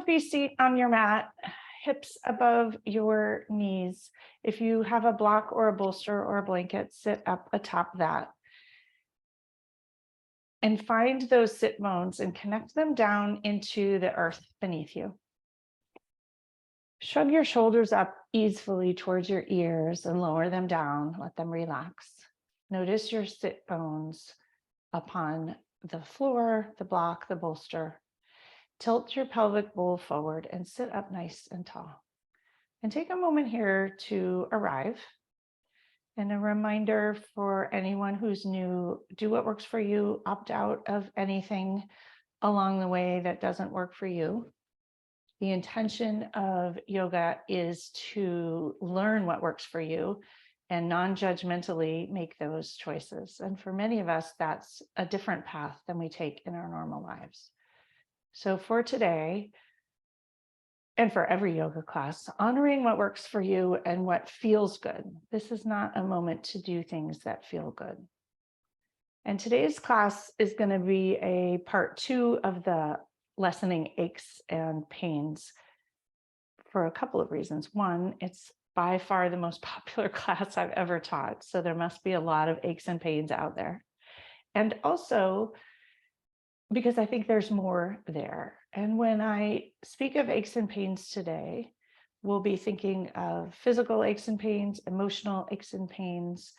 comfy seat on your mat, hips above your knees. If you have a block or a bolster or a blanket, sit up atop that. And find those sit bones and connect them down into the earth beneath you. Shrug your shoulders up easily towards your ears and lower them down. Let them relax. Notice your sit bones upon the floor, the block, the bolster. Tilt your pelvic bowl forward and sit up nice and tall. And take a moment here to arrive. And a reminder for anyone who's new, do what works for you, opt out of anything along the way that doesn't work for you. The intention of yoga is to learn what works for you and non-judgmentally make those choices. And for many of us, that's a different path than we take in our normal lives. So for today, and for every yoga class, honoring what works for you and what feels good. This is not a moment to do things that feel good. And today's class is going to be a part 2 of the lessening aches and pains for a couple of reasons. One, it's by far the most popular class I've ever taught. So there must be a lot of aches and pains out there. And also, because I think there's more there. And when I speak of aches and pains today, we'll be thinking of physical aches and pains, emotional aches and pains,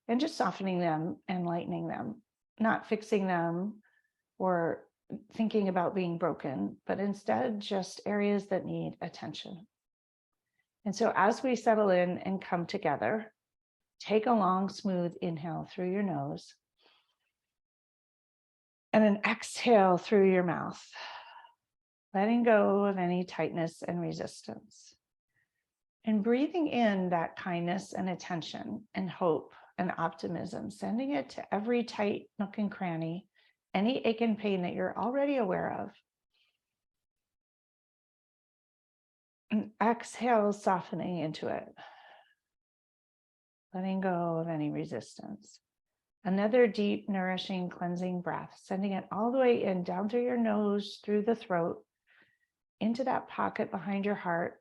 and just softening them and lightening them, not fixing them or thinking about being broken, but instead just areas that need attention. And so as we settle in and come together, take a long, smooth inhale through your nose. And an exhale through your mouth, letting go of any tightness and resistance. And breathing in that kindness and attention and hope and optimism, sending it to every tight nook and cranny, any ache and pain that you're already aware of. And exhale, softening into it, letting go of any resistance. Another deep, nourishing, cleansing breath, sending it all the way in, down through your nose, through the throat, into that pocket behind your heart.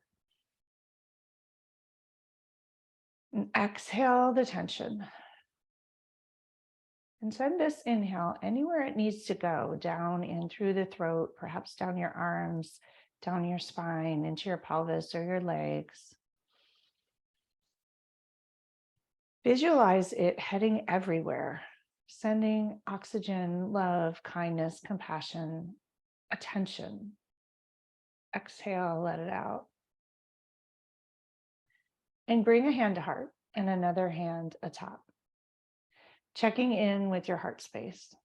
And exhale the tension. And send this inhale anywhere it needs to go, down in through the throat, perhaps down your arms, down your spine, into your pelvis or your legs. Visualize it heading everywhere, sending oxygen, love, kindness, compassion, attention. Exhale, let it out. And bring a hand to heart and another hand atop. Checking in with your heart space.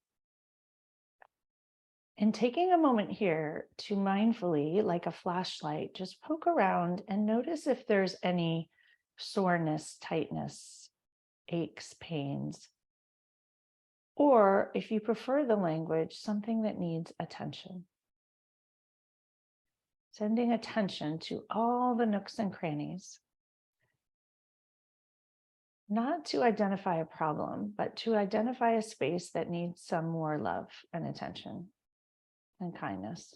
And taking a moment here to mindfully, like a flashlight, just poke around and notice if there's any soreness, tightness, aches, pains, or if you prefer the language, something that needs attention. Sending attention to all the nooks and crannies, not to identify a problem, but to identify a space that needs some more love and attention and kindness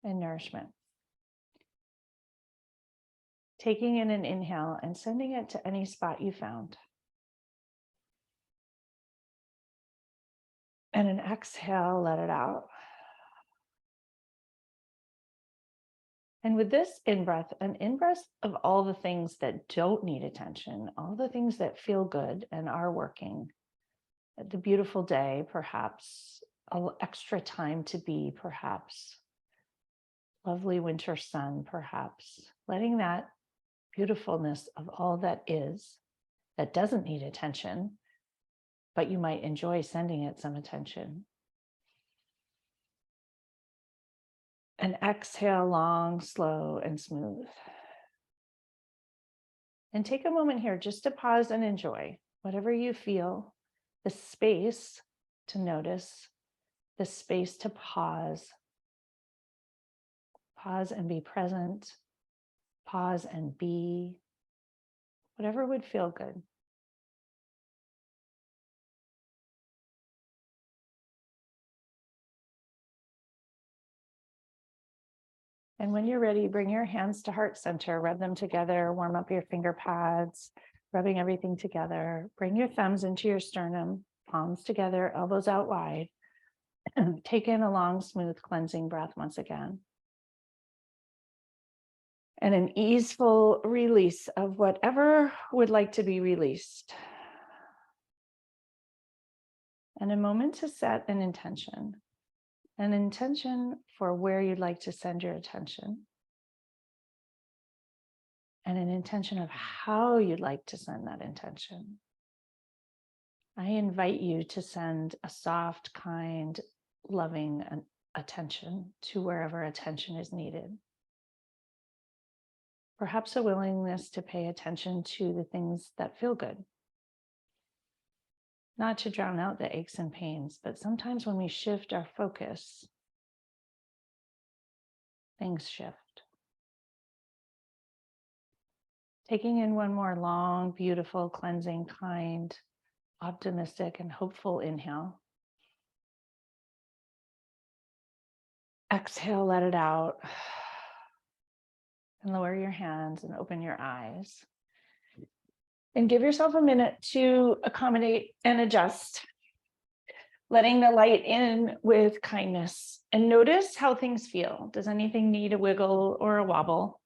and nourishment. Taking in an inhale and sending it to any spot you found. And an exhale, let it out. And with this in-breath, an in-breath of all the things that don't need attention, all the things that feel good and are working. The beautiful day, perhaps, extra time to be, perhaps. Lovely winter sun, perhaps. Letting that beautifulness of all that is, that doesn't need attention, but you might enjoy sending it some attention. And exhale long, slow, and smooth. And take a moment here just to pause and enjoy whatever you feel, the space to notice, the space to pause. Pause and be present. Pause and be. Whatever would feel good. And when you're ready, bring your hands to heart center, rub them together, warm up your finger pads, rubbing everything together. Bring your thumbs into your sternum, palms together, elbows out wide. Take in a long, smooth, cleansing breath once again. And an easeful release of whatever would like to be released. And a moment to set an intention for where you'd like to send your attention, and an intention of how you'd like to send that intention. I invite you to send a soft, kind, loving attention to wherever attention is needed. Perhaps a willingness to pay attention to the things that feel good. Not to drown out the aches and pains, but sometimes when we shift our focus, things shift. Taking in one more long, beautiful, cleansing, kind, optimistic, and hopeful inhale. Exhale, let it out. And lower your hands and open your eyes. And give yourself a minute to accommodate and adjust, letting the light in with kindness. And notice how things feel. Does anything need a wiggle or a wobble?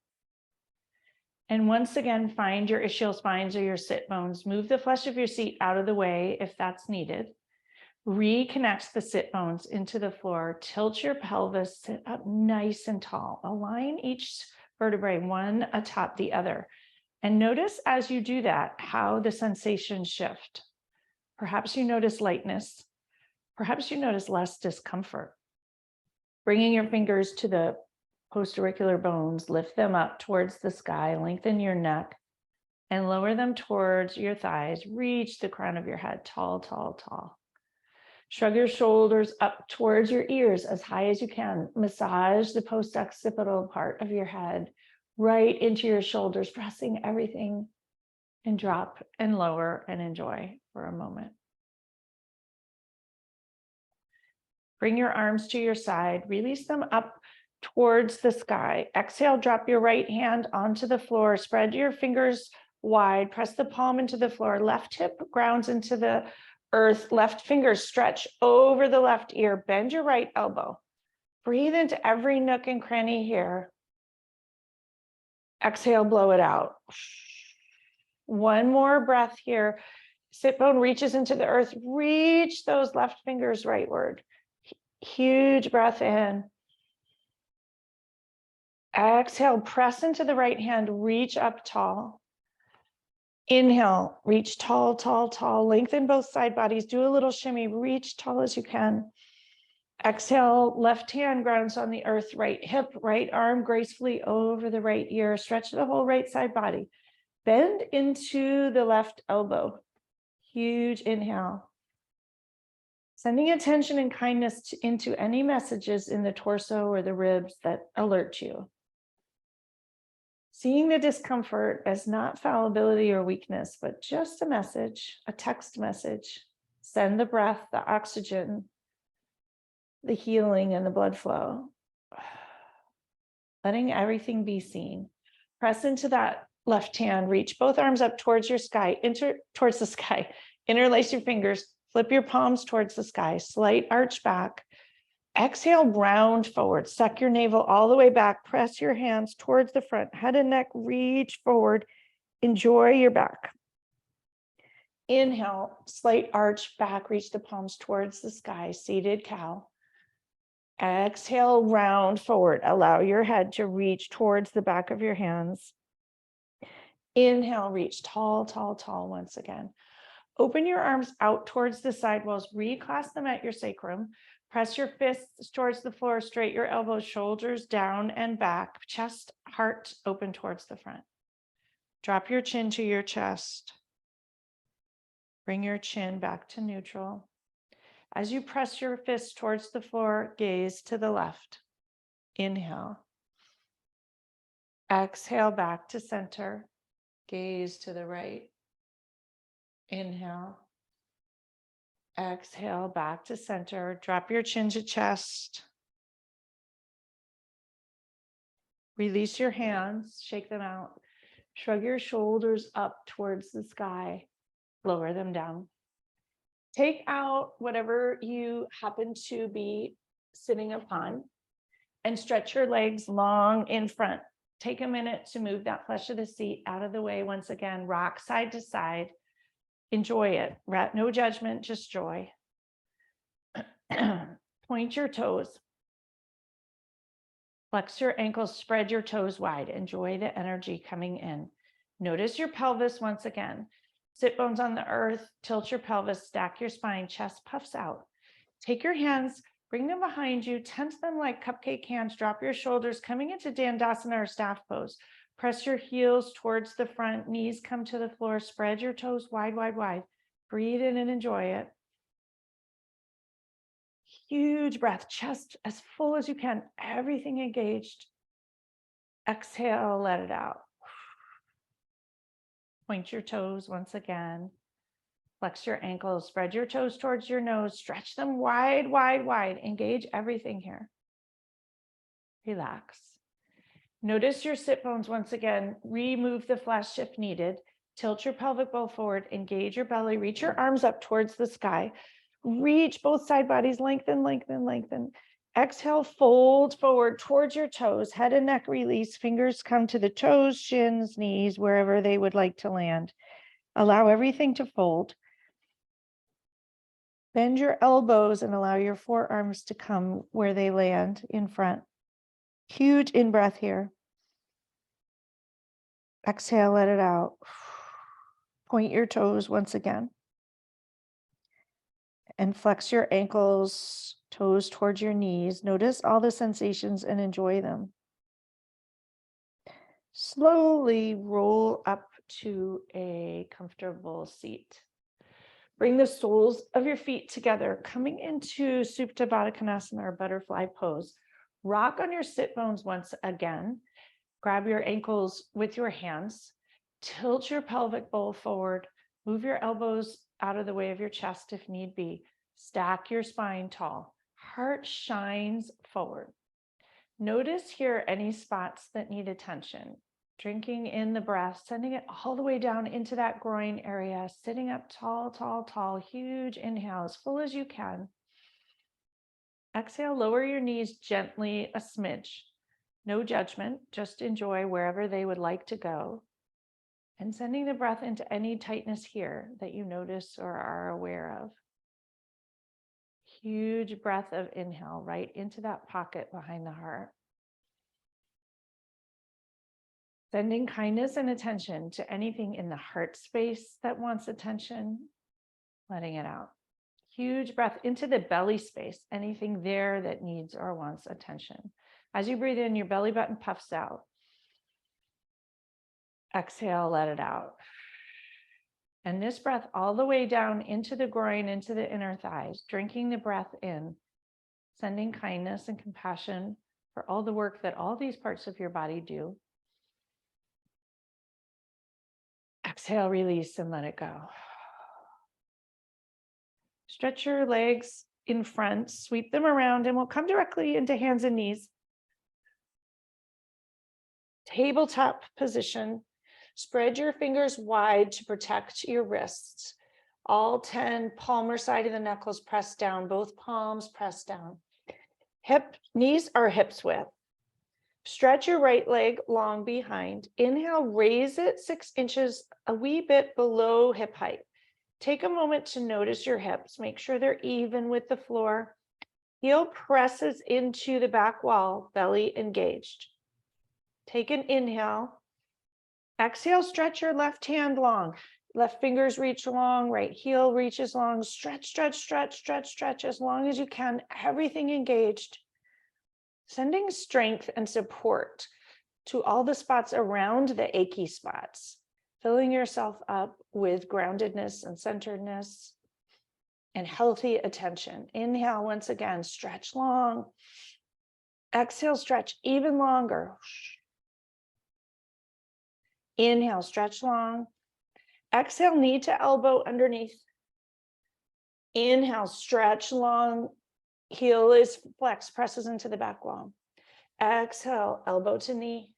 And once again, find your ischial spines or your sit bones. Move the flesh of your seat out of the way if that's needed. Reconnect the sit bones into the floor. Tilt your pelvis, sit up nice and tall. Align each vertebrae one atop the other. And notice as you do that, how the sensations shift. Perhaps you notice lightness. Perhaps you notice less discomfort. Bringing your fingers to the post-auricular bones, lift them up towards the sky, lengthen your neck, and lower them towards your thighs. Reach the crown of your head, tall, tall, tall. Shrug your shoulders up towards your ears as high as you can. Massage the post-occipital part of your head right into your shoulders, pressing everything, and drop and lower and enjoy for a moment. Bring your arms to your side, release them up towards the sky. Exhale, drop your right hand onto the floor, spread your fingers wide, press the palm into the floor, left hip grounds into the earth, left fingers stretch over the left ear, bend your right elbow. Breathe into every nook and cranny here. Exhale, blow it out. One more breath here. Sit bone reaches into the earth, reach those left fingers rightward. Huge breath in. Exhale, press into the right hand, reach up tall. Inhale, reach tall, tall, tall. Lengthen both side bodies. Do a little shimmy, reach tall as you can. Exhale, left hand grounds on the earth, right hip, right arm gracefully over the right ear. Stretch the whole right side body. Bend into the left elbow. Huge inhale. Sending attention and kindness into any messages in the torso or the ribs that alert you. Seeing the discomfort as not fallibility or weakness, but just a message, a text message. Send the breath, the oxygen, the healing, and the blood flow. Letting everything be seen. Press into that left hand, reach both arms up towards your sky, towards the sky. Interlace your fingers, flip your palms towards the sky, slight arch back. Exhale, round forward, suck your navel all the way back, press your hands towards the front, head and neck, reach forward, enjoy your back. Inhale, slight arch back, reach the palms towards the sky, seated cow. Exhale, round forward, allow your head to reach towards the back of your hands. Inhale, reach tall, tall, tall once again. Open your arms out towards the side walls, reclasp them at your sacrum. Press your fists towards the floor, straight your elbows, shoulders down and back, chest, heart open towards the front. Drop your chin to your chest. Bring your chin back to neutral. As you press your fists towards the floor, gaze to the left. Inhale. Exhale back to center. Gaze to the right. Inhale. Exhale back to center. Drop your chin to chest. Release your hands, shake them out. Shrug your shoulders up towards the sky, lower them down. Take out whatever you happen to be sitting upon and stretch your legs long in front. Take a minute to move that flesh of the seat out of the way. Once again, rock side to side. Enjoy it. No judgment, just joy. Point your toes. Flex your ankles, spread your toes wide. Enjoy the energy coming in. Notice your pelvis once again. Sit bones on the earth, tilt your pelvis, stack your spine, chest puffs out. Take your hands, bring them behind you, tense them like cupcake hands, drop your shoulders, coming into Dandasana or staff pose. Press your heels towards the front, knees come to the floor, spread your toes wide, wide, wide. Breathe in and enjoy it. Huge breath, chest as full as you can, everything engaged. Exhale, let it out. Point your toes once again. Flex your ankles, spread your toes towards your nose, stretch them wide, wide, wide. Engage everything here. Relax. Notice your sit bones once again. Remove the flesh if needed. Tilt your pelvic bowl forward, engage your belly, reach your arms up towards the sky. Reach both side bodies, lengthen, lengthen, lengthen. Exhale, fold forward towards your toes, head and neck release, fingers come to the toes, shins, knees, wherever they would like to land. Allow everything to fold. Bend your elbows and allow your forearms to come where they land in front. Huge in-breath here. Exhale, let it out. Point your toes once again. And flex your ankles, toes towards your knees. Notice all the sensations and enjoy them. Slowly roll up to a comfortable seat. Bring the soles of your feet together, coming into Supta Baddha Konasana or butterfly pose. Rock on your sit bones once again. Grab your ankles with your hands. Tilt your pelvic bowl forward. Move your elbows out of the way of your chest if need be. Stack your spine tall. Heart shines forward. Notice here any spots that need attention. Drinking in the breath, sending it all the way down into that groin area, sitting up tall, tall, tall, huge inhale, as full as you can. Exhale, lower your knees gently a smidge. No judgment, just enjoy wherever they would like to go. And sending the breath into any tightness here that you notice or are aware of. Huge breath of inhale right into that pocket behind the heart. Sending kindness and attention to anything in the heart space that wants attention, letting it out. Huge breath into the belly space, anything there that needs or wants attention. As you breathe in, your belly button puffs out. Exhale, let it out. And this breath all the way down into the groin, into the inner thighs, drinking the breath in, sending kindness and compassion for all the work that all these parts of your body do. Exhale, release, and let it go. Stretch your legs in front, sweep them around, and we'll come directly into hands and knees. Tabletop position. Spread your fingers wide to protect your wrists. All 10, palmar side of the knuckles pressed down, both palms pressed down. Knees are hips width. Stretch your right leg long behind. Inhale, raise it 6 inches, a wee bit below hip height. Take a moment to notice your hips. Make sure they're even with the floor. Heel presses into the back wall, belly engaged. Take an inhale. Exhale, stretch your left hand long. Left fingers reach long, right heel reaches long. Stretch, stretch, stretch, stretch, stretch as long as you can. Everything engaged. Sending strength and support to all the spots around the achy spots. Filling yourself up with groundedness and centeredness and healthy attention. Inhale once again, stretch long. Exhale, stretch even longer. Inhale, stretch long. Exhale, knee to elbow underneath. Inhale, stretch long. Heel is flexed, presses into the back wall. Exhale, elbow to knee.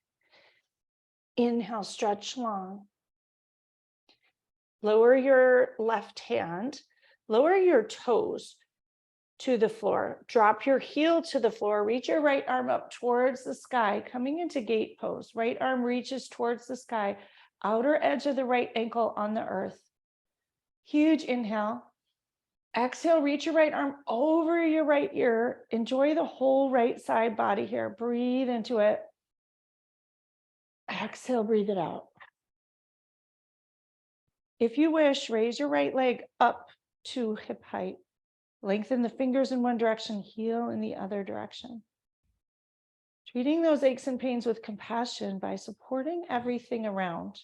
Inhale, stretch long. Lower your left hand, lower your toes to the floor. Drop your heel to the floor. Reach your right arm up towards the sky, coming into gate pose. Right arm reaches towards the sky, outer edge of the right ankle on the earth. Huge inhale. Exhale, reach your right arm over your right ear. Enjoy the whole right side body here. Breathe into it. Exhale, breathe it out. If you wish, raise your right leg up to hip height. Lengthen the fingers in one direction, heel in the other direction. Treating those aches and pains with compassion by supporting everything around.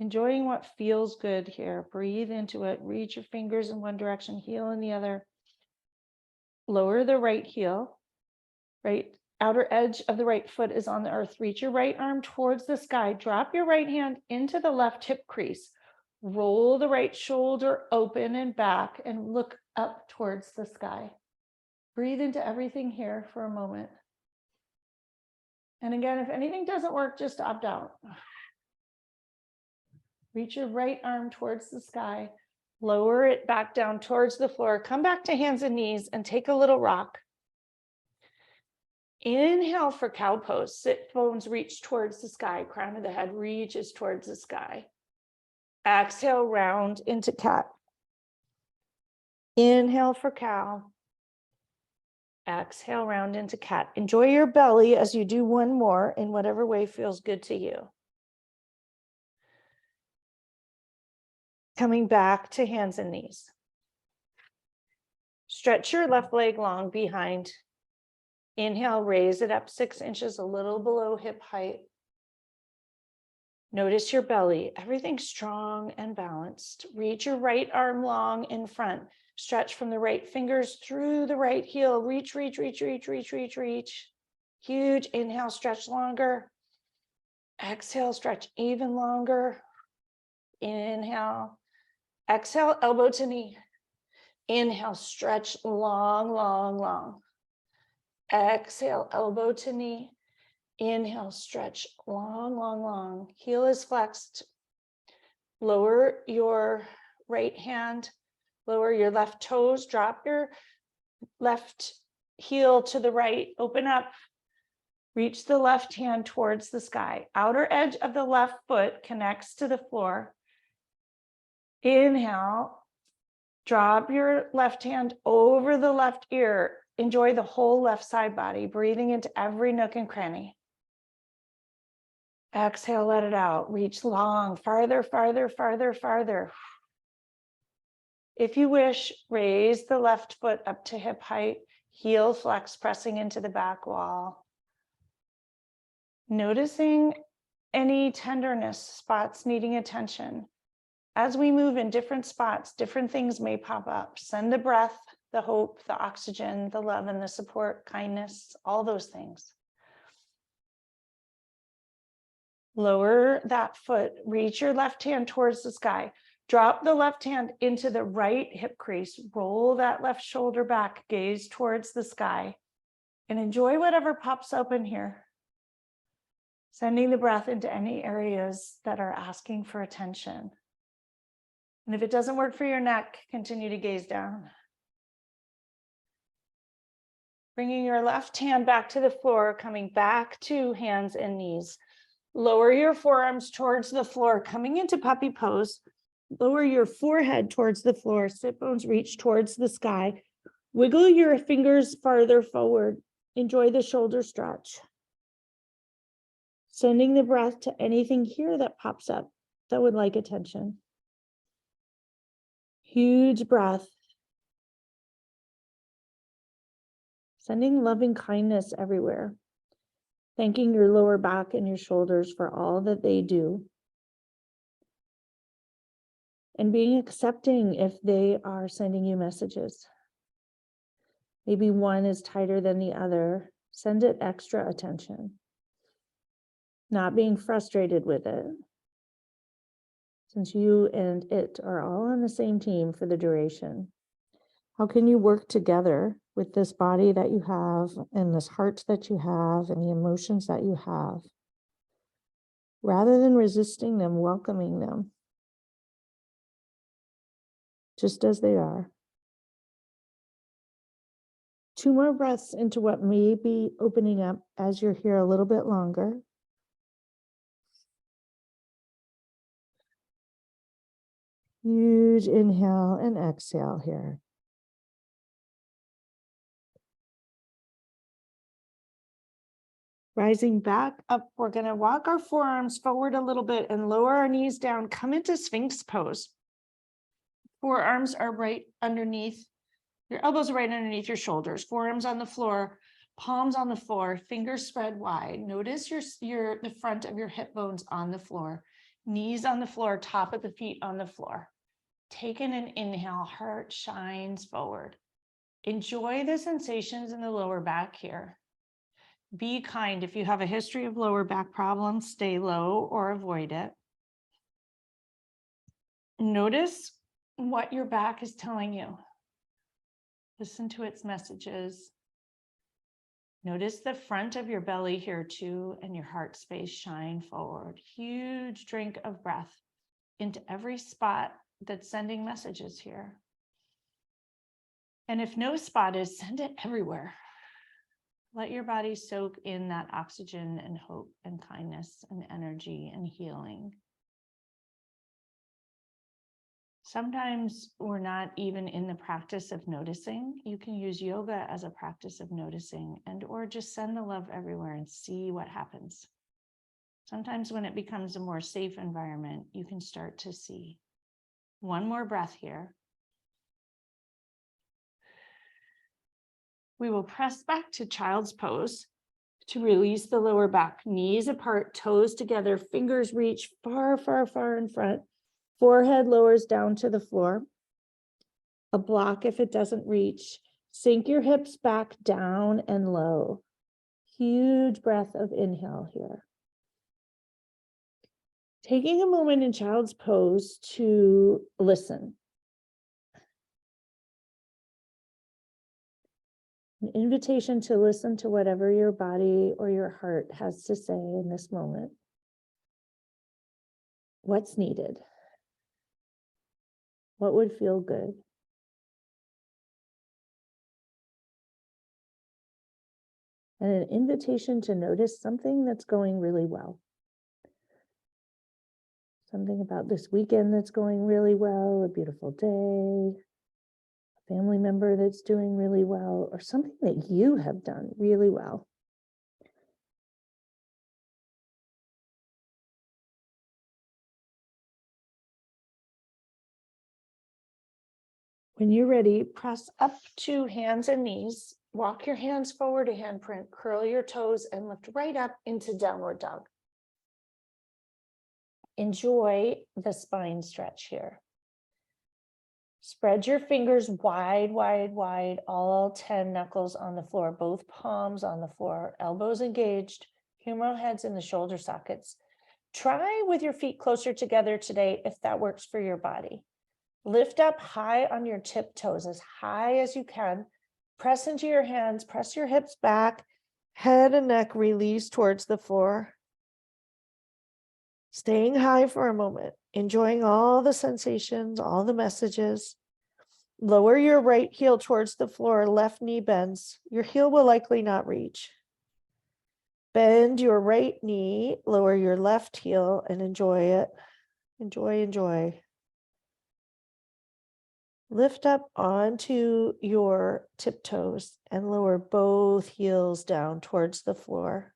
Enjoying what feels good here. Breathe into it. Reach your fingers in one direction, heel in the other. Lower the right heel. Right outer edge of the right foot is on the earth. Reach your right arm towards the sky. Drop your right hand into the left hip crease. Roll the right shoulder open and back and look up towards the sky. Breathe into everything here for a moment. And again, if anything doesn't work, just opt out. Reach your right arm towards the sky. Lower it back down towards the floor. Come back to hands and knees and take a little rock. Inhale for cow pose. Sit bones reach towards the sky. Crown of the head reaches towards the sky. Exhale, round into cat. Inhale for cow. Exhale, round into cat. Enjoy your belly as you do one more in whatever way feels good to you. Coming back to hands and knees. Stretch your left leg long behind. Inhale, raise it up 6 inches, a little below hip height. Notice your belly, everything strong and balanced. Reach your right arm long in front. Stretch from the right fingers through the right heel. Reach, reach, reach, reach, reach, reach, reach. Huge inhale, stretch longer. Exhale, stretch even longer. Inhale. Exhale, elbow to knee. Inhale, stretch long, long, long. Exhale, elbow to knee. Inhale, stretch long, long, long. Heel is flexed. Lower your right hand. Lower your left toes. Drop your left heel to the right. Open up. Reach the left hand towards the sky. Outer edge of the left foot connects to the floor. Inhale. Drop your left hand over the left ear. Enjoy the whole left side body, breathing into every nook and cranny. Exhale, let it out. Reach long, farther, farther, farther, farther. If you wish, raise the left foot up to hip height, heel flex, pressing into the back wall. Noticing any tenderness, spots needing attention. As we move in different spots, different things may pop up. Send the breath, the hope, the oxygen, the love, and the support, kindness, all those things. Lower that foot, reach your left hand towards the sky. Drop the left hand into the right hip crease. Roll that left shoulder back, gaze towards the sky, and enjoy whatever pops open here. Sending the breath into any areas that are asking for attention. And if it doesn't work for your neck, continue to gaze down. Bringing your left hand back to the floor, coming back to hands and knees. Lower your forearms towards the floor, coming into puppy pose. Lower your forehead towards the floor, sit bones reach towards the sky. Wiggle your fingers farther forward. Enjoy the shoulder stretch. Sending the breath to anything here that pops up that would like attention. Huge breath. Sending loving kindness everywhere. Thanking your lower back and your shoulders for all that they do. And being accepting if they are sending you messages. Maybe one is tighter than the other. Send it extra attention. Not being frustrated with it. Since you and it are all on the same team for the duration. How can you work together with this body that you have and this heart that you have and the emotions that you have. Rather than resisting them, welcoming them just as they are. 2 more breaths into what may be opening up as you're here a little bit longer. Huge inhale and exhale here. Rising back up, we're going to walk our forearms forward a little bit and lower our knees down. Come into Sphinx pose. Forearms are right underneath. Your elbows are right underneath your shoulders. Forearms on the floor, palms on the floor, fingers spread wide. Notice the front of your hip bones on the floor. Knees on the floor, top of the feet on the floor. Take in an inhale, heart shines forward. Enjoy the sensations in the lower back here. Be kind. If you have a history of lower back problems, stay low or avoid it. Notice what your back is telling you. Listen to its messages. Notice the front of your belly here too, and your heart space shine forward. Huge drink of breath into every spot that's sending messages here. And if no spot is, send it everywhere. Let your body soak in that oxygen and hope and kindness and energy and healing. Sometimes we're not even in the practice of noticing. You can use yoga as a practice of noticing or just send the love everywhere and see what happens. Sometimes when it becomes a more safe environment, you can start to see. One more breath here. We will press back to child's pose to release the lower back, knees apart, toes together, fingers reach far, far, far in front. Forehead lowers down to the floor. A block if it doesn't reach. Sink your hips back down and low. Huge breath of inhale here. Taking a moment in child's pose to listen. An invitation to listen to whatever your body or your heart has to say in this moment. What's needed? What would feel good? And an invitation to notice something that's going really well. Something about this weekend that's going really well, a beautiful day, a family member that's doing really well, or something that you have done really well. When you're ready, press up to hands and knees. Walk your hands forward to handprint, curl your toes, and lift right up into downward dog. Enjoy the spine stretch here. Spread your fingers wide, wide, wide, all 10 knuckles on the floor, both palms on the floor, elbows engaged, humeral heads in the shoulder sockets. Try with your feet closer together today if that works for your body. Lift up high on your tiptoes, as high as you can. Press into your hands, press your hips back, head and neck release towards the floor. Staying high for a moment, enjoying all the sensations, all the messages. Lower your right heel towards the floor, left knee bends. Your heel will likely not reach. Bend your right knee, lower your left heel, and enjoy it. Enjoy, enjoy. Lift up onto your tiptoes and lower both heels down towards the floor.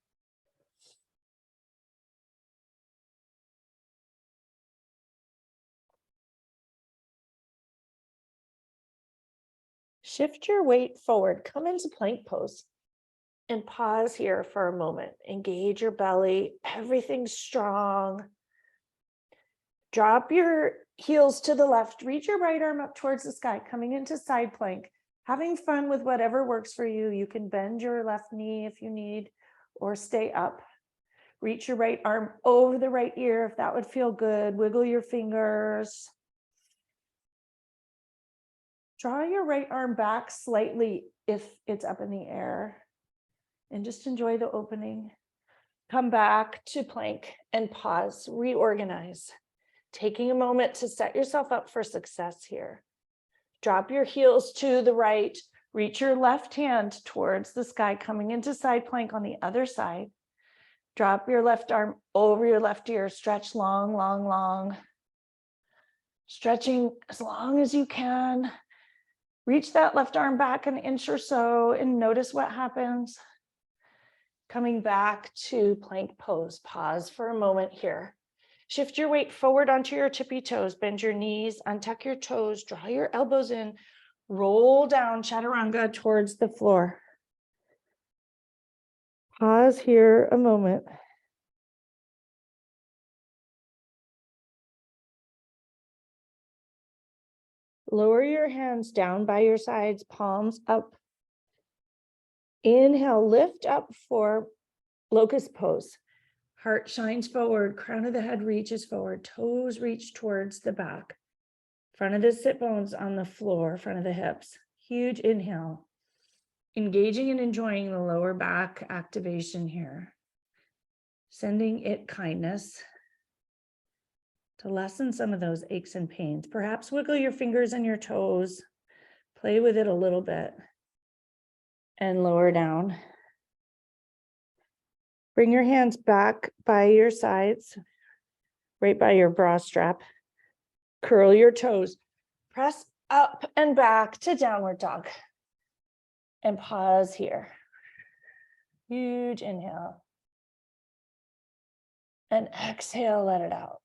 Shift your weight forward. Come into plank pose and pause here for a moment. Engage your belly. Everything's strong. Drop your heels to the left. Reach your right arm up towards the sky, coming into side plank. Having fun with whatever works for you. You can bend your left knee if you need, or stay up. Reach your right arm over the right ear if that would feel good. Wiggle your fingers. Draw your right arm back slightly if it's up in the air, and just enjoy the opening. Come back to plank and pause, reorganize, taking a moment to set yourself up for success here. Drop your heels to the right, reach your left hand towards the sky, coming into side plank on the other side. Drop your left arm over your left ear, stretch long, long, long. Stretching as long as you can. Reach that left arm back an inch or so and notice what happens. Coming back to plank pose, pause for a moment here. Shift your weight forward onto your tippy toes, bend your knees, untuck your toes, draw your elbows in, roll down chaturanga towards the floor. Pause here a moment. Lower your hands down by your sides, palms up. Inhale, lift up for locust pose. Heart shines forward, crown of the head reaches forward, toes reach towards the back. Front of the sit bones on the floor, front of the hips. Huge inhale. Engaging and enjoying the lower back activation here. Sending it kindness to lessen some of those aches and pains. Perhaps wiggle your fingers and your toes. Play with it a little bit. And lower down. Bring your hands back by your sides, right by your bra strap. Curl your toes. Press up and back to downward dog. And pause here. Huge inhale. And exhale, let it out.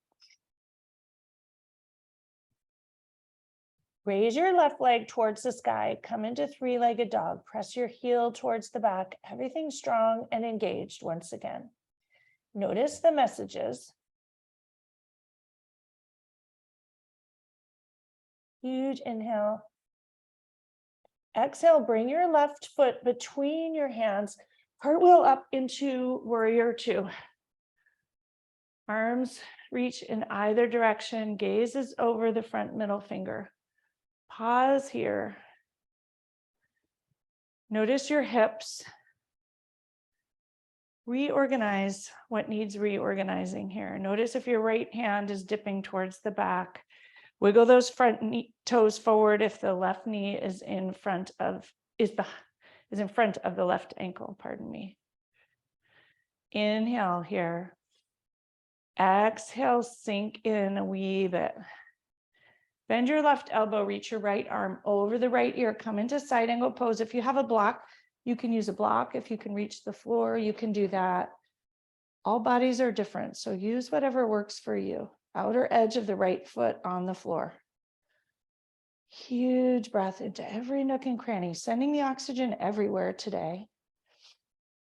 Raise your left leg towards the sky. Come into three-legged dog. Press your heel towards the back. Everything strong and engaged once again. Notice the messages. Huge inhale. Exhale, bring your left foot between your hands. Cartwheel up into warrior two. Arms reach in either direction. Gaze is over the front middle finger. Pause here. Notice your hips. Reorganize what needs reorganizing here. Notice if your right hand is dipping towards the back. Wiggle those front toes forward if the left knee is in front of the left ankle, pardon me. Inhale here. Exhale, sink in a wee bit. Bend your left elbow, reach your right arm over the right ear, come into side angle pose. If you have a block, you can use a block. If you can reach the floor, you can do that. All bodies are different, so use whatever works for you. Outer edge of the right foot on the floor. Huge breath into every nook and cranny, sending the oxygen everywhere today.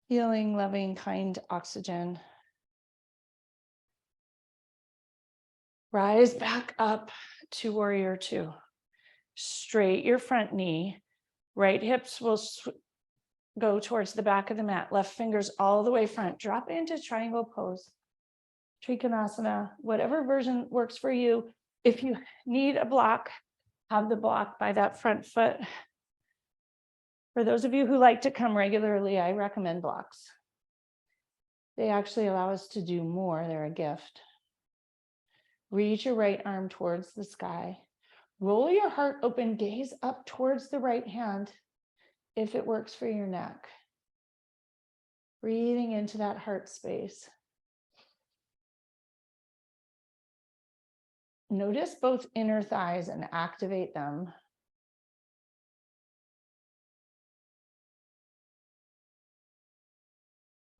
Healing, loving, kind oxygen. Rise back up to warrior two. Straight your front knee. Right hips will go towards the back of the mat. Left fingers all the way front. Drop into triangle pose. Trikonasana, whatever version works for you. If you need a block, have the block by that front foot. For those of you who like to come regularly, I recommend blocks. They actually allow us to do more. They're a gift. Reach your right arm towards the sky. Roll your heart open, gaze up towards the right hand if it works for your neck. Breathing into that heart space. Notice both inner thighs and activate them.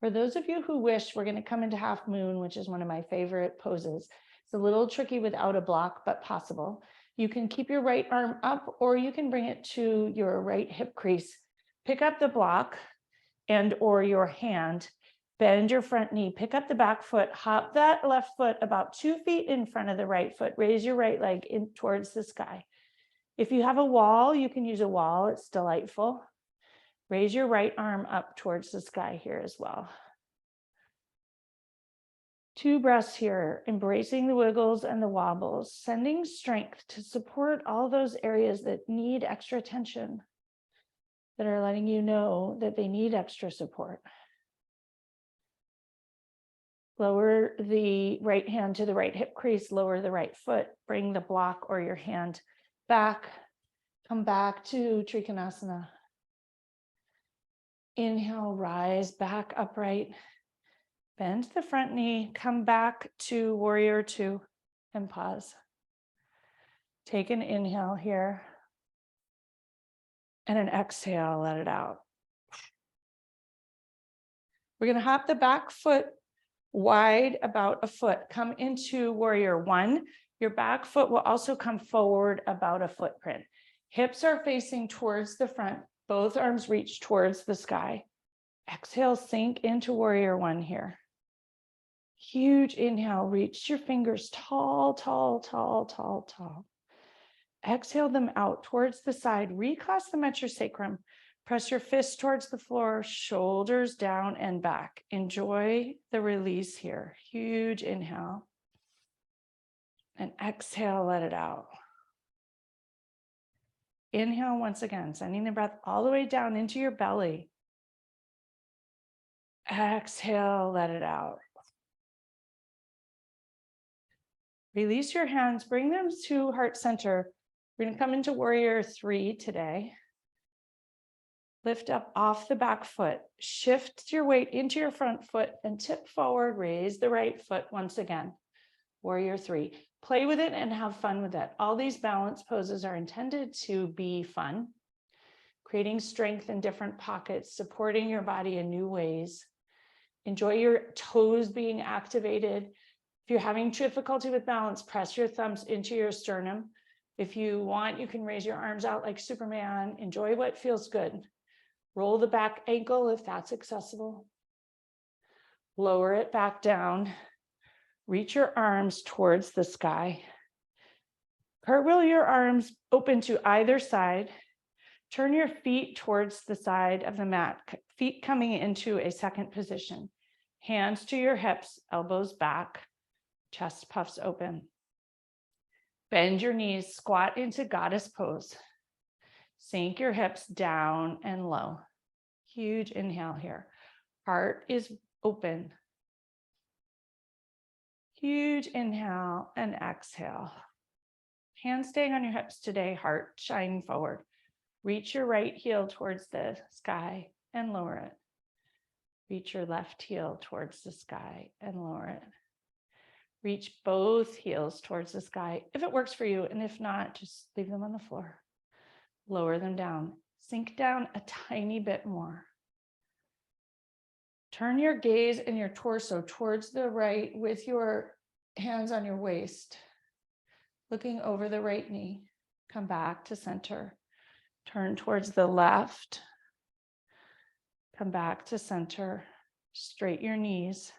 For those of you who wish, we're going to come into half moon, which is one of my favorite poses. It's a little tricky without a block, but possible. You can keep your right arm up, or you can bring it to your right hip crease. Pick up the block and or your hand, bend your front knee, pick up the back foot, hop that left foot about 2 feet in front of the right foot, raise your right leg in towards the sky. If you have a wall, you can use a wall, it's delightful. Raise your right arm up towards the sky here as well. 2 breaths here, embracing the wiggles and the wobbles, sending strength to support all those areas that need extra attention. that are letting you know that they need extra support. Lower the right hand to the right hip crease, lower the right foot, bring the block or your hand back, come back to Trikonasana. Inhale, rise back upright, bend the front knee, come back to warrior two and pause. Take an inhale here and an exhale, let it out. We're going to hop the back foot wide about a foot. Come into warrior one. Your back foot will also come forward about a footprint. Hips are facing towards the front. Both arms reach towards the sky. Exhale, sink into warrior one here. Huge inhale, reach your fingers tall, tall, tall, tall, tall. Exhale them out towards the side. Recross them at your sacrum. Press your fists towards the floor, shoulders down and back. Enjoy the release here. Huge inhale. And exhale, let it out. Inhale once again, sending the breath all the way down into your belly. Exhale, let it out. Release your hands, bring them to heart center. We're going to come into warrior three today. Lift up off the back foot, shift your weight into your front foot and tip forward, raise the right foot once again. Warrior three, play with it and have fun with it. All these balance poses are intended to be fun, creating strength in different pockets, supporting your body in new ways. Enjoy your toes being activated. If you're having difficulty with balance, press your thumbs into your sternum. If you want, you can raise your arms out like Superman. Enjoy what feels good. Roll the back ankle if that's accessible. Lower it back down. Reach your arms towards the sky. Cartwheel your arms open to either side. Turn your feet towards the side of the mat, feet coming into a second position. Hands to your hips, elbows back, chest puffs open. Bend your knees, squat into goddess pose. Sink your hips down and low. Huge inhale here. Heart is open. Huge inhale and exhale. Hands staying on your hips today, heart shining forward. Reach your right heel towards the sky and lower it. Reach your left heel towards the sky and lower it. Reach both heels towards the sky if it works for you, and if not, just leave them on the floor. Lower them down. Sink down a tiny bit more. Turn your gaze and your torso towards the right with your hands on your waist, looking over the right knee. Come back to center. Turn towards the left. Come back to center. Straighten your knees.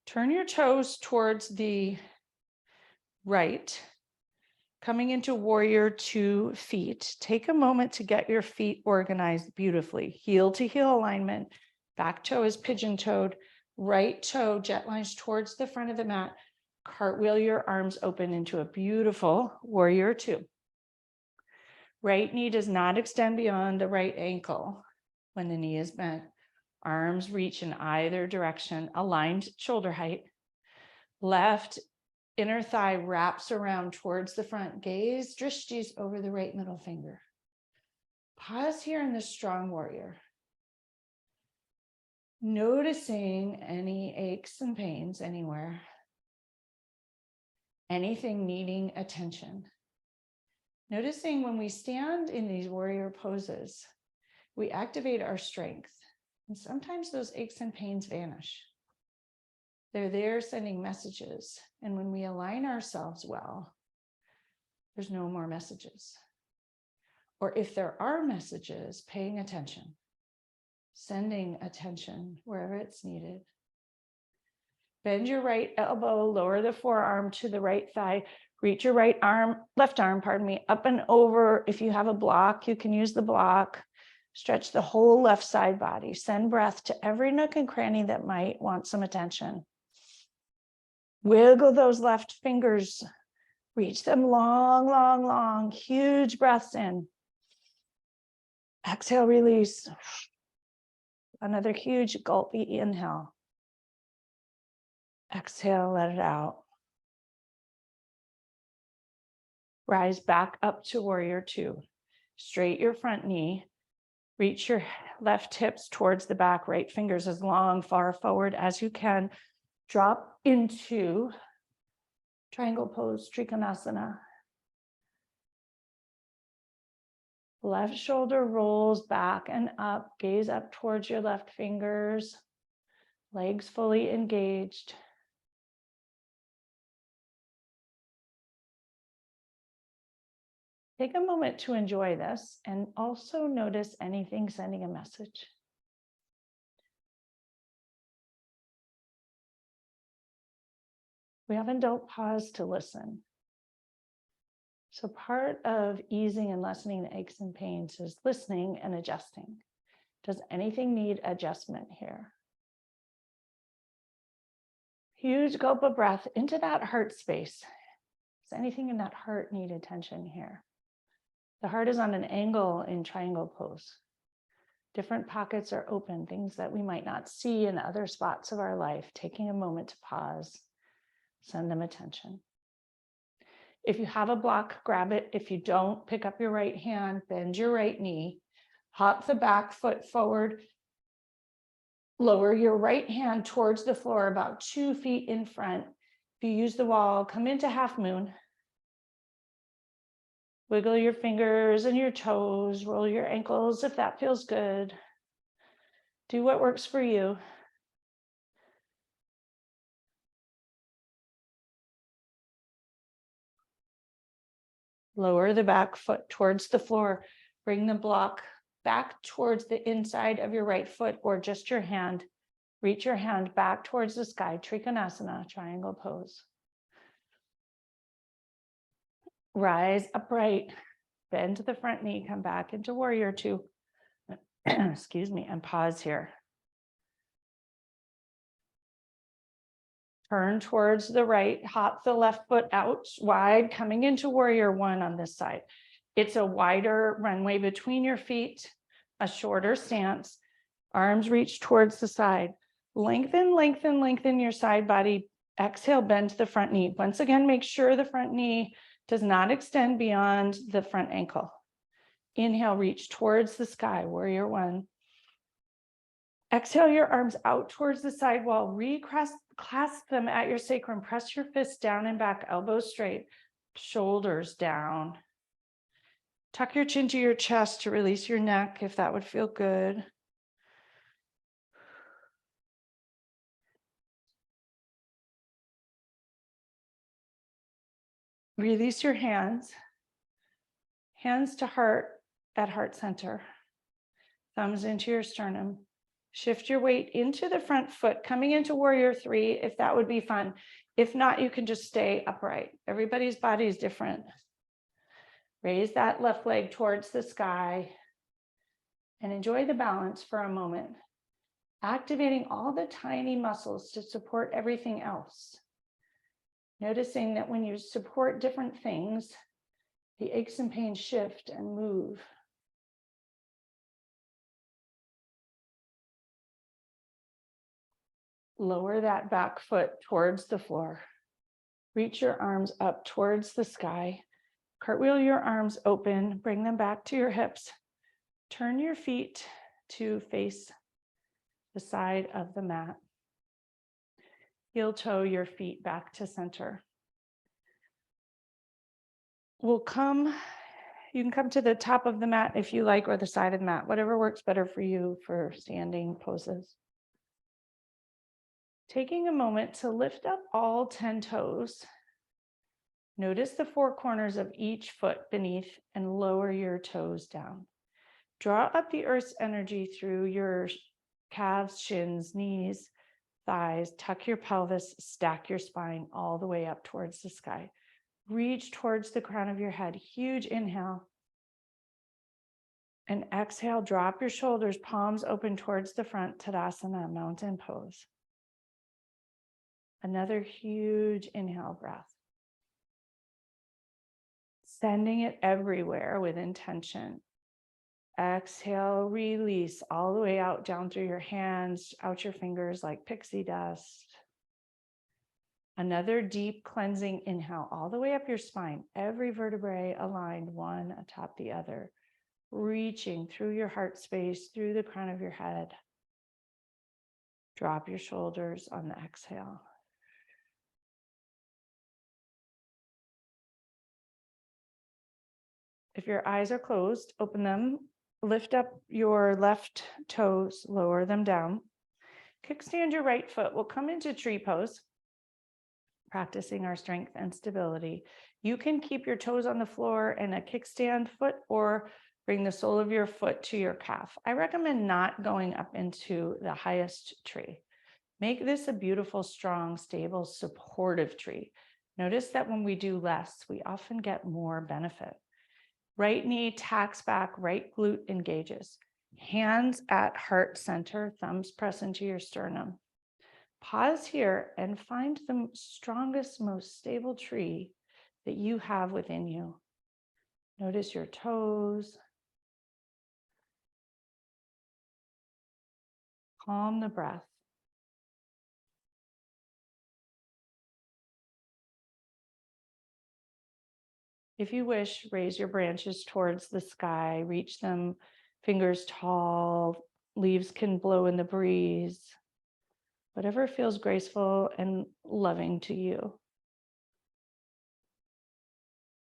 Turn your toes towards the right. Coming into warrior 2 feet. Take a moment to get your feet organized beautifully. Heel to heel alignment. Back toe is pigeon-toed. Right toe jet lines towards the front of the mat. Cartwheel your arms open into a beautiful warrior 2. Right knee does not extend beyond the right ankle when the knee is bent. Arms reach in either direction, aligned shoulder height. Left inner thigh wraps around towards the front. Gaze drishtis over the right middle finger. Pause here in this strong warrior. Noticing any aches and pains anywhere. Anything needing attention. Noticing when we stand in these warrior poses, we activate our strength. And sometimes those aches and pains vanish. They're there sending messages. And when we align ourselves well, there's no more messages. Or if there are messages, paying attention, sending attention wherever it's needed. Bend your right elbow, lower the forearm to the right thigh. Reach your left arm, up and over. If you have a block, you can use the block. Stretch the whole left side body. Send breath to every nook and cranny that might want some attention. Wiggle those left fingers. Reach them long, long, long. Huge breaths in. Exhale, release. Another huge gulpy inhale. Exhale, let it out. Rise back up to warrior two. Straight your front knee. Reach your left hips towards the back, right fingers as long, far forward as you can. Drop into triangle pose, Trikonasana. Left shoulder rolls back and up, gaze up towards your left fingers, legs fully engaged. Take a moment to enjoy this and also notice anything sending a message. We often don't pause to listen. So part of easing and lessening the aches and pains is listening and adjusting. Does anything need adjustment here? Huge gulp of breath into that heart space. Does anything in that heart need attention here? The heart is on an angle in triangle pose. Different pockets are open, things that we might not see in other spots of our life. Taking a moment to pause, send them attention. If you have a block, grab it. If you don't, pick up your right hand, bend your right knee, hop the back foot forward, lower your right hand towards the floor about 2 feet in front. If you use the wall, come into half moon. Wiggle your fingers and your toes, roll your ankles if that feels good. Do what works for you. Lower the back foot towards the floor. Bring the block back towards the inside of your right foot or just your hand. Reach your hand back towards the sky, Trikonasana, triangle pose. Rise upright, bend to the front knee, come back into warrior two. Excuse me, and pause here. Turn towards the right, hop the left foot out wide, coming into warrior one on this side. It's a wider runway between your feet, a shorter stance, arms reach towards the side. Lengthen, lengthen, lengthen your side body. Exhale, bend to the front knee. Once again, make sure the front knee does not extend beyond the front ankle. Inhale, reach towards the sky, warrior one. Exhale your arms out towards the side wall. Clasp them at your sacrum. Press your fists down and back, elbows straight, shoulders down. Tuck your chin to your chest to release your neck if that would feel good. Release your hands. Hands to heart at heart center. Thumbs into your sternum. Shift your weight into the front foot, coming into warrior three, if that would be fun. If not, you can just stay upright. Everybody's body is different. Raise that left leg towards the sky and enjoy the balance for a moment, activating all the tiny muscles to support everything else. Noticing that when you support different things, the aches and pains shift and move. Lower that back foot towards the floor. Reach your arms up towards the sky. Cartwheel your arms open, bring them back to your hips. Turn your feet to face the side of the mat. Heel toe your feet back to center. You can come to the top of the mat if you like, or the side of the mat, whatever works better for you for standing poses. Taking a moment to lift up all 10 toes. Notice the four corners of each foot beneath and lower your toes down. Draw up the earth's energy through your calves, shins, knees, thighs. Tuck your pelvis, stack your spine all the way up towards the sky. Reach towards the crown of your head. Huge inhale. And exhale, drop your shoulders, palms open towards the front, Tadasana, mountain pose. Another huge inhale breath. Sending it everywhere with intention. Exhale, release all the way out, down through your hands, out your fingers like pixie dust. Another deep cleansing inhale all the way up your spine, every vertebrae aligned one atop the other, reaching through your heart space, through the crown of your head. Drop your shoulders on the exhale. If your eyes are closed, open them, lift up your left toes, lower them down. Kickstand your right foot. We'll come into tree pose, practicing our strength and stability. You can keep your toes on the floor and a kickstand foot, or bring the sole of your foot to your calf. I recommend not going up into the highest tree. Make this a beautiful, strong, stable, supportive tree. Notice that when we do less, we often get more benefit. Right knee tacks back, right glute engages. Hands at heart center, thumbs press into your sternum. Pause here and find the strongest, most stable tree that you have within you. Notice your toes. Calm the breath. If you wish, raise your branches towards the sky, reach them fingers tall, leaves can blow in the breeze, whatever feels graceful and loving to you.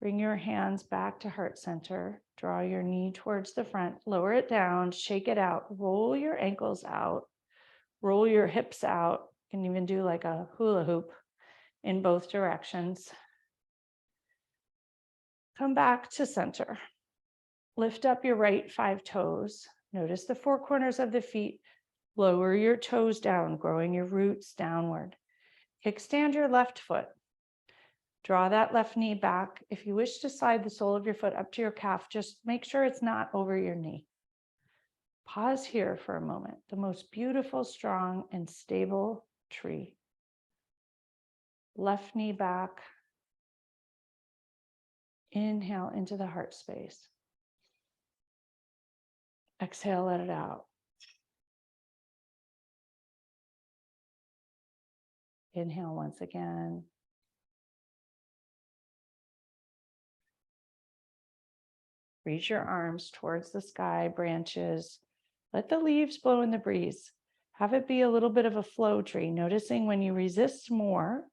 Bring your hands back to heart center, draw your knee towards the front, lower it down, shake it out, roll your ankles out, roll your hips out. You can even do like a hula hoop in both directions. Come back to center. Lift up your right 5 toes. Notice the 4 corners of the feet. Lower your toes down, growing your roots downward. Kickstand your left foot. Draw that left knee back. If you wish to slide the sole of your foot up to your calf, just make sure it's not over your knee. Pause here for a moment. The most beautiful, strong, and stable tree. Left knee back. Inhale into the heart space. Exhale, let it out. Inhale once again. Reach your arms towards the sky, branches. Let the leaves blow in the breeze. Have it be a little bit of a flow tree, noticing when you resist more,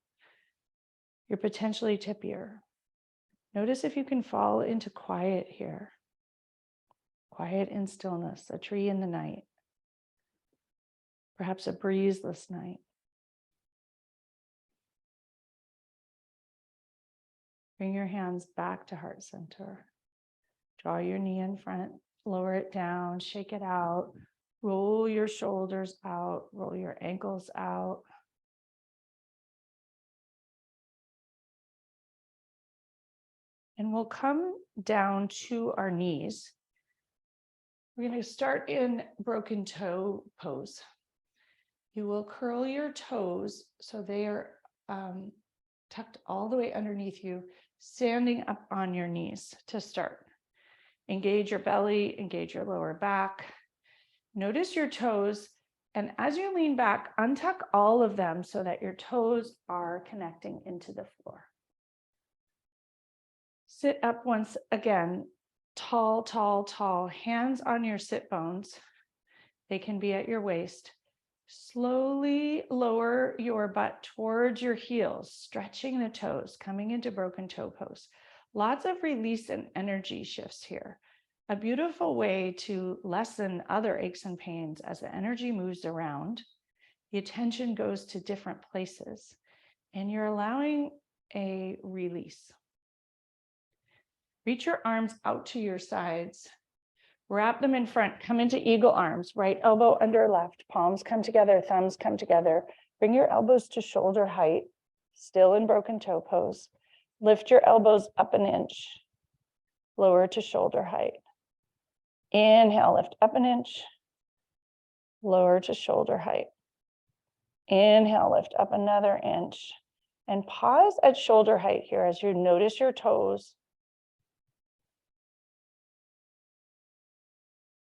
you're potentially tippier. Notice if you can fall into quiet here. Quiet and stillness, a tree in the night. Perhaps a breezeless night. Bring your hands back to heart center. Draw your knee in front, lower it down, shake it out. Roll your shoulders out, roll your ankles out. And we'll come down to our knees. We're going to start in broken toe pose. You will curl your toes so they are tucked all the way underneath you, standing up on your knees to start. Engage your belly, engage your lower back. Notice your toes, and as you lean back, untuck all of them so that your toes are connecting into the floor. Sit up once again, tall, tall, tall, hands on your sit bones. They can be at your waist. Slowly lower your butt towards your heels, stretching the toes, coming into broken toe pose. Lots of release and energy shifts here. A beautiful way to lessen other aches and pains as the energy moves around. The attention goes to different places, and you're allowing a release. Reach your arms out to your sides. Wrap them in front, come into eagle arms, right elbow under left, palms come together, thumbs come together. Bring your elbows to shoulder height, still in broken toe pose. Lift your elbows up an inch, lower to shoulder height. Inhale, lift up an inch, lower to shoulder height. Inhale, lift up another inch. And pause at shoulder height here as you notice your toes.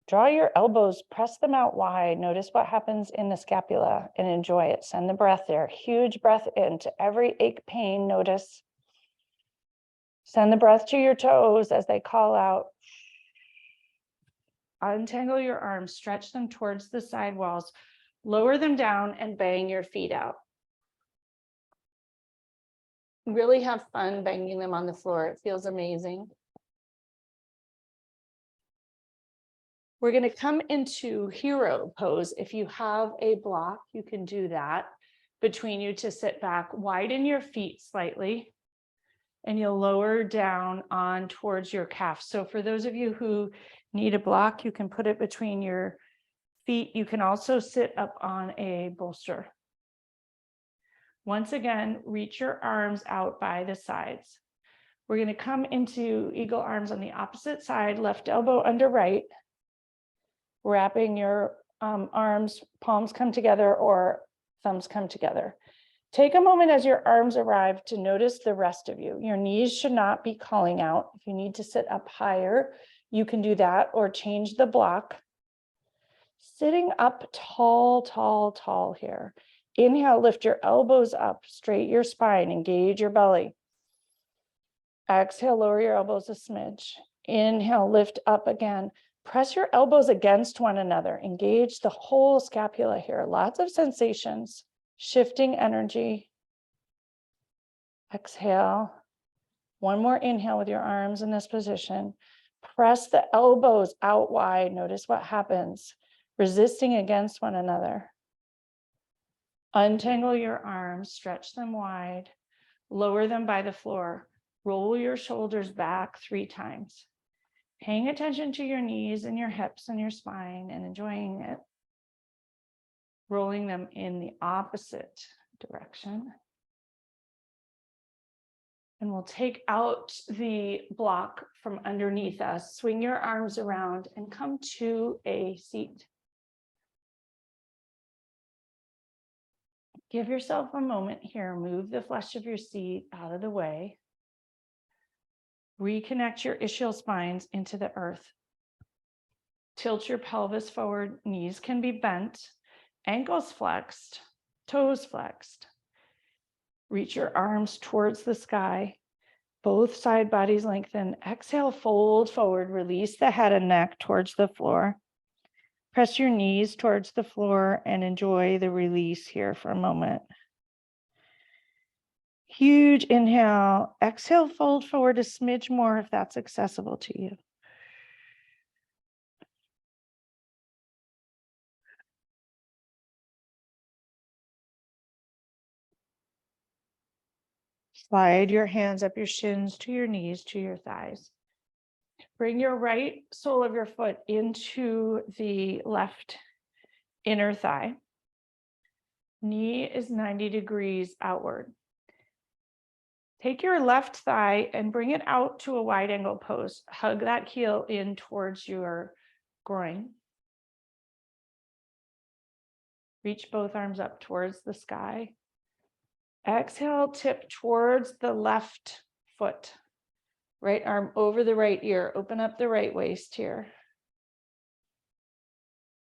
Draw your elbows, press them out wide. Notice what happens in the scapula and enjoy it. Send the breath there. Huge breath into every ache, pain. Notice. Send the breath to your toes as they call out. Untangle your arms, stretch them towards the side walls, lower them down and bang your feet out. Really have fun banging them on the floor. It feels amazing. We're going to come into hero pose. If you have a block, you can do that between you to sit back. Widen your feet slightly, and you'll lower down on towards your calf. So for those of you who need a block, you can put it between your feet. You can also sit up on a bolster. Once again, reach your arms out by the sides. We're going to come into eagle arms on the opposite side, left elbow under right. Wrapping your arms, palms come together or thumbs come together. Take a moment as your arms arrive to notice the rest of you. Your knees should not be calling out. If you need to sit up higher, you can do that or change the block. Sitting up tall, tall, tall here. Inhale, lift your elbows up, straight your spine, engage your belly. Exhale, lower your elbows a smidge. Inhale, lift up again. Press your elbows against one another. Engage the whole scapula here. Lots of sensations, shifting energy. Exhale. One more inhale with your arms in this position. Press the elbows out wide. Notice what happens. Resisting against one another. Untangle your arms, stretch them wide, lower them by the floor. Roll your shoulders back 3 times. Paying attention to your knees and your hips and your spine and enjoying it. Rolling them in the opposite direction. And we'll take out the block from underneath us. Swing your arms around and come to a seat. Give yourself a moment here. Move the flesh of your seat out of the way. Reconnect your ischial spines into the earth. Tilt your pelvis forward. Knees can be bent. Ankles flexed. Toes flexed. Reach your arms towards the sky. Both side bodies lengthen. Exhale, fold forward. Release the head and neck towards the floor. Press your knees towards the floor and enjoy the release here for a moment. Huge inhale. Exhale, fold forward a smidge more if that's accessible to you. Slide your hands up your shins to your knees, to your thighs. Bring your right sole of your foot into the left inner thigh. Knee is 90 degrees outward. Take your left thigh and bring it out to a wide angle pose. Hug that heel in towards your groin. Reach both arms up towards the sky. Exhale, tip towards the left foot. Right arm over the right ear. Open up the right waist here.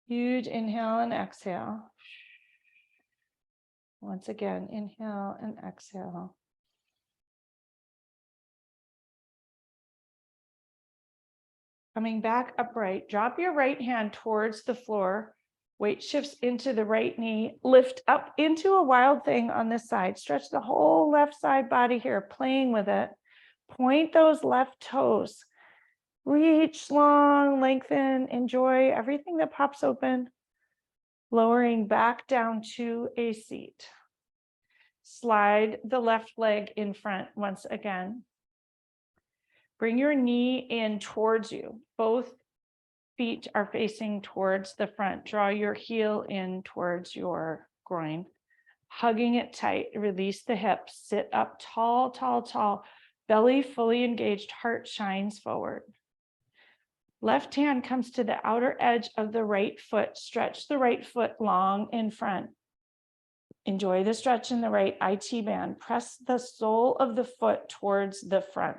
Huge inhale and exhale. Once again, inhale and exhale. Coming back upright, drop your right hand towards the floor. Weight shifts into the right knee. Lift up into a wild thing on this side. Stretch the whole left side body here, playing with it. Point those left toes. Reach long, lengthen, enjoy everything that pops open. Lowering back down to a seat. Slide the left leg in front once again. Bring your knee in towards you. Both feet are facing towards the front. Draw your heel in towards your groin. Hugging it tight. Release the hips. Sit up tall, tall, tall. Belly fully engaged. Heart shines forward. Left hand comes to the outer edge of the right foot. Stretch the right foot long in front. Enjoy the stretch in the right IT band. Press the sole of the foot towards the front.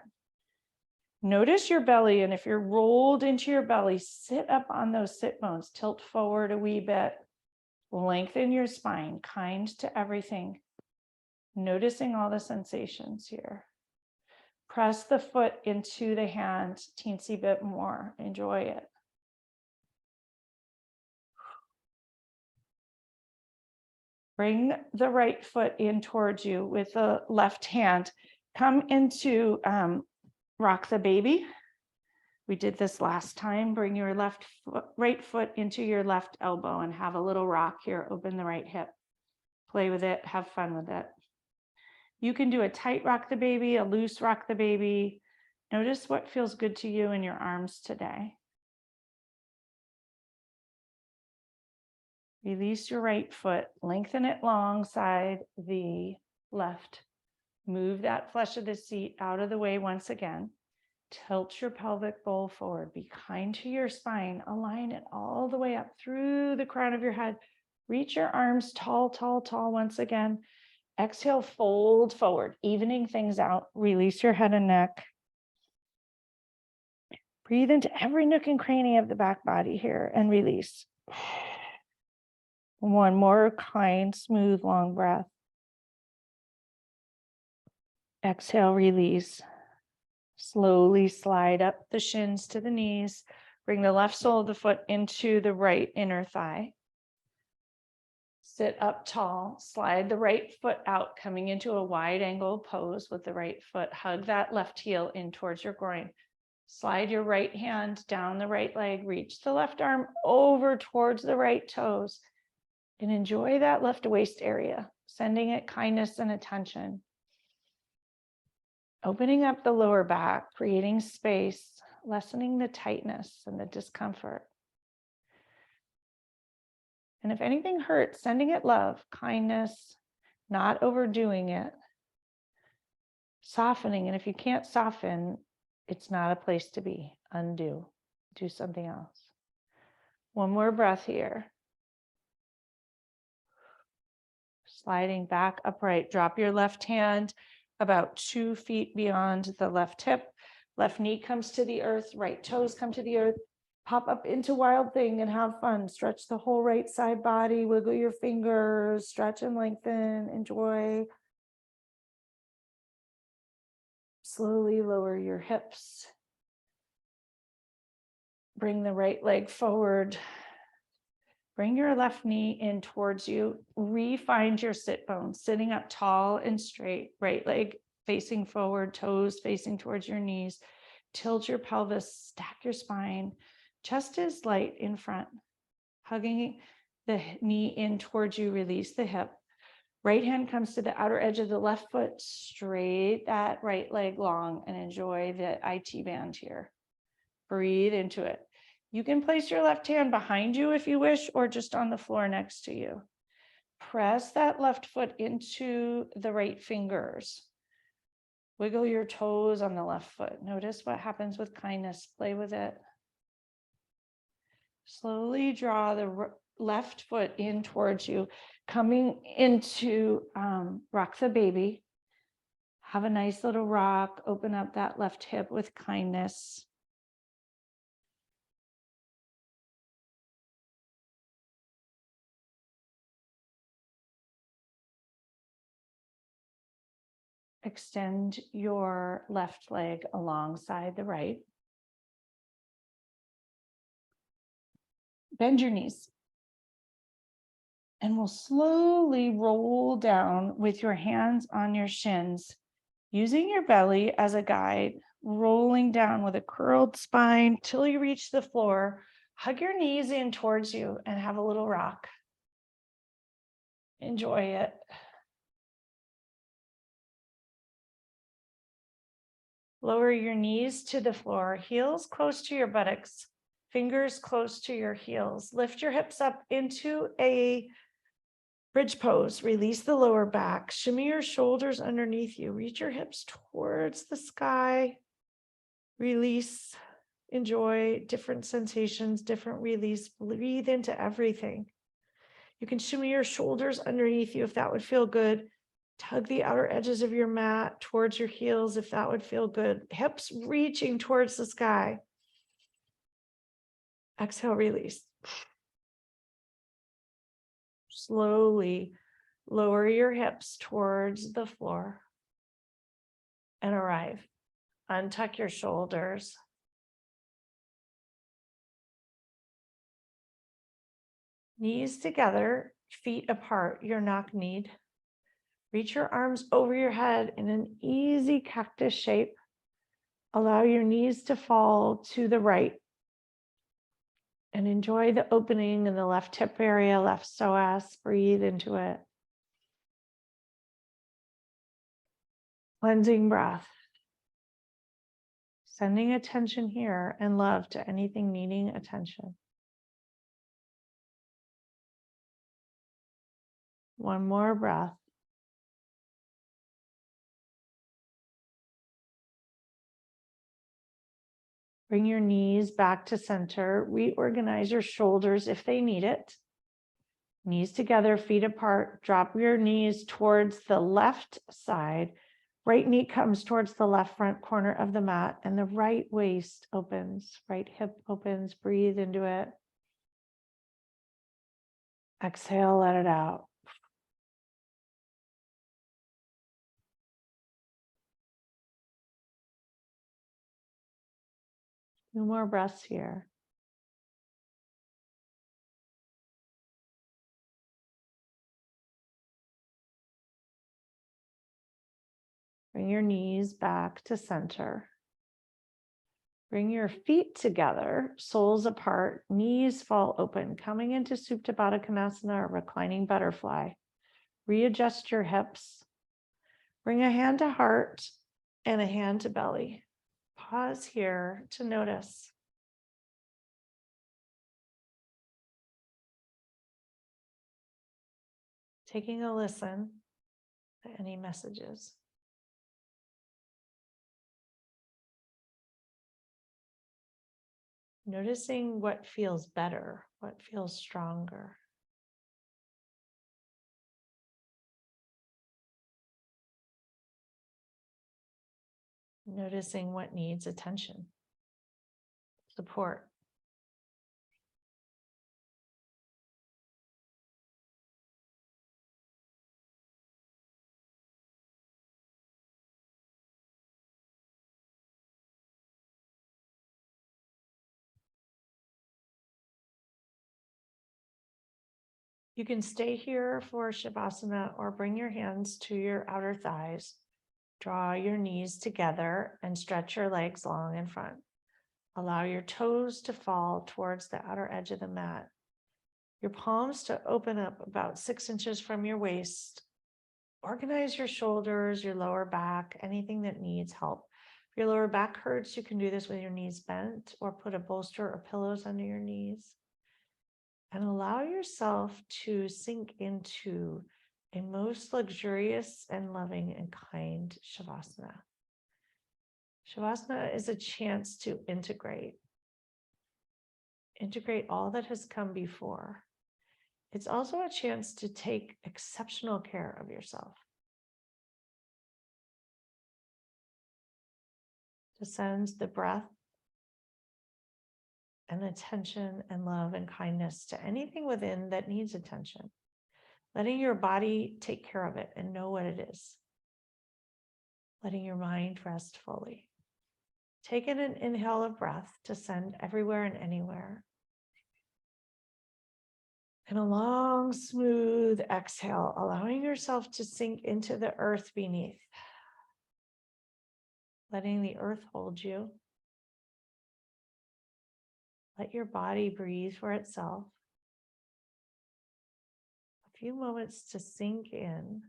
Notice your belly, and if you're rolled into your belly, sit up on those sit bones, tilt forward a wee bit, lengthen your spine, kind to everything. Noticing all the sensations here. Press the foot into the hand, teensy bit more. Enjoy it. Bring the right foot in towards you with the left hand. Come into rock the baby. We did this last time. Bring your right foot into your left elbow and have a little rock here. Open the right hip. Play with it. Have fun with it. You can do a tight rock the baby, a loose rock the baby. Notice what feels good to you in your arms today. Release your right foot, lengthen it alongside the left. Move that flesh of the seat out of the way once again. Tilt your pelvic bowl forward. Be kind to your spine. Align it all the way up through the crown of your head. Reach your arms tall, tall, tall once again. Exhale, fold forward, evening things out. Release your head and neck. Breathe into every nook and cranny of the back body here and release. One more kind, smooth, long breath. Exhale, release. Slowly slide up the shins to the knees. Bring the left sole of the foot into the right inner thigh. Sit up tall, slide the right foot out, coming into a wide angle pose with the right foot. Hug that left heel in towards your groin. Slide your right hand down the right leg, reach the left arm over towards the right toes, and enjoy that left waist area, sending it kindness and attention. Opening up the lower back, creating space, lessening the tightness and the discomfort. And if anything hurts, sending it love, kindness, not overdoing it, softening. And if you can't soften, it's not a place to be. Undo. Do something else. One more breath here. Sliding back upright. Drop your left hand about 2 feet beyond the left hip. Left knee comes to the earth. Right toes come to the earth. Pop up into wild thing and have fun. Stretch the whole right side body. Wiggle your fingers. Stretch and lengthen. Enjoy. Slowly lower your hips. Bring the right leg forward. Bring your left knee in towards you. Re-find your sit bones, sitting up tall and straight. Right leg facing forward, toes facing towards your knees. Tilt your pelvis, stack your spine. Chest is light in front. Hugging the knee in towards you, release the hip. Right hand comes to the outer edge of the left foot, straight that right leg long, and enjoy the IT band here. Breathe into it. You can place your left hand behind you if you wish, or just on the floor next to you. Press that left foot into the right fingers. Wiggle your toes on the left foot. Notice what happens with kindness. Play with it. Slowly draw the left foot in towards you, coming into rock the baby. Have a nice little rock. Open up that left hip with kindness. Extend your left leg alongside the right. Bend your knees. And we'll slowly roll down with your hands on your shins, using your belly as a guide, rolling down with a curled spine till you reach the floor. Hug your knees in towards you and have a little rock. Enjoy it. Lower your knees to the floor, heels close to your buttocks, fingers close to your heels. Lift your hips up into a bridge pose. Release the lower back. Shimmy your shoulders underneath you. Reach your hips towards the sky. Release. Enjoy different sensations, different release. Breathe into everything. You can shimmy your shoulders underneath you if that would feel good. Tug the outer edges of your mat towards your heels if that would feel good. Hips reaching towards the sky. Exhale, release. Slowly lower your hips towards the floor and arrive. Untuck your shoulders. Knees together, feet apart, your knock-kneed. Reach your arms over your head in an easy cactus shape. Allow your knees to fall to the right. And enjoy the opening in the left hip area, left psoas. Breathe into it. Cleansing breath. Sending attention here and love to anything needing attention. One more breath. Bring your knees back to center. Reorganize your shoulders if they need it. Knees together, feet apart. Drop your knees towards the left side. Right knee comes towards the left front corner of the mat, and the right waist opens, right hip opens. Breathe into it. Exhale, let it out. Two more breaths here. Bring your knees back to center. Bring your feet together, soles apart, knees fall open, coming into Supta Baddha Konasana, or reclining butterfly. Readjust your hips. Bring a hand to heart and a hand to belly. Pause here to notice. Taking a listen to any messages. Noticing what feels better, what feels stronger. Noticing what needs attention, support. You can stay here for Shavasana or bring your hands to your outer thighs. Draw your knees together and stretch your legs long in front. Allow your toes to fall towards the outer edge of the mat. Your palms to open up about 6 inches from your waist. Organize your shoulders, your lower back, anything that needs help. If your lower back hurts, you can do this with your knees bent or put a bolster or pillows under your knees. And allow yourself to sink into a most luxurious and loving and kind Shavasana. Shavasana is a chance to integrate all that has come before. It's also a chance to take exceptional care of yourself. To send the breath and attention and love and kindness to anything within that needs attention. Letting your body take care of it and know what it is. Letting your mind rest fully. Take in an inhale of breath to send everywhere and anywhere. And a long, smooth exhale, allowing yourself to sink into the earth beneath. Letting the earth hold you. Let your body breathe for itself. A few moments to sink in.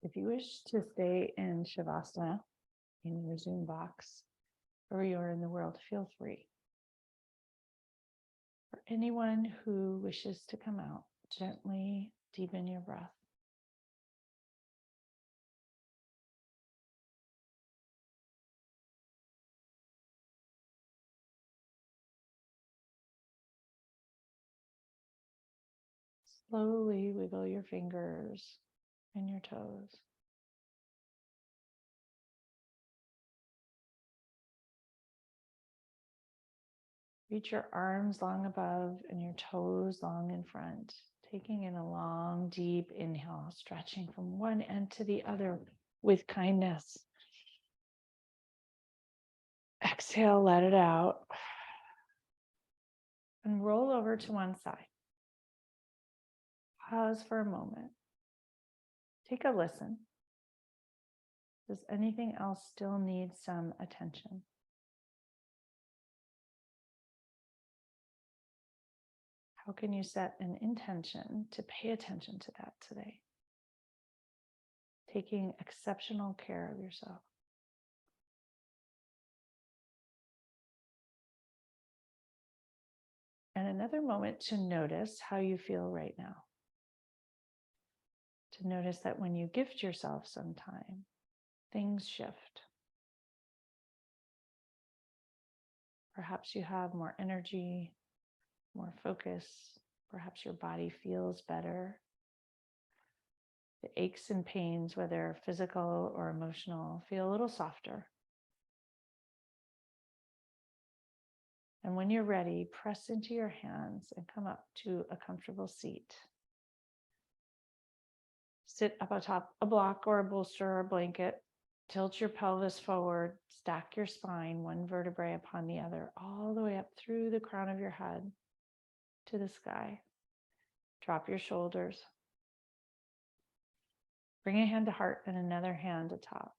If you wish to stay in Shavasana in your Zoom box, or you're in the world, feel free. For anyone who wishes to come out, gently deepen your breath. Slowly wiggle your fingers and your toes. Reach your arms long above and your toes long in front, taking in a long, deep inhale, stretching from one end to the other with kindness. Exhale, let it out. And roll over to one side. Pause for a moment. Take a listen. Does anything else still need some attention? How can you set an intention to pay attention to that today? Taking exceptional care of yourself. And another moment to notice how you feel right now. To notice that when you gift yourself some time, things shift. Perhaps you have more energy, more focus. Perhaps your body feels better. The aches and pains, whether physical or emotional, feel a little softer. And when you're ready, press into your hands and come up to a comfortable seat. Sit up atop a block or a bolster or a blanket. Tilt your pelvis forward. Stack your spine, one vertebrae upon the other, all the way up through the crown of your head to the sky. Drop your shoulders. Bring a hand to heart and another hand atop.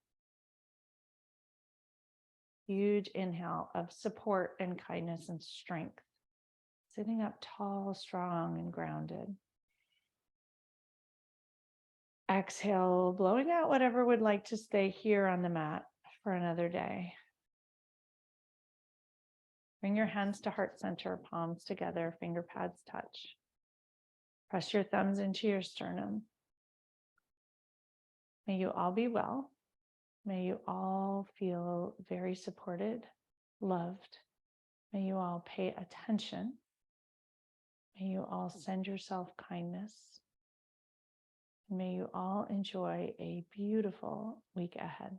Huge inhale of support and kindness and strength. Sitting up tall, strong, and grounded. Exhale, blowing out whatever would like to stay here on the mat for another day. Bring your hands to heart center, palms together, finger pads touch. Press your thumbs into your sternum. May you all be well. May you all feel very supported, loved. May you all pay attention. May you all send yourself kindness. May you all enjoy a beautiful week ahead.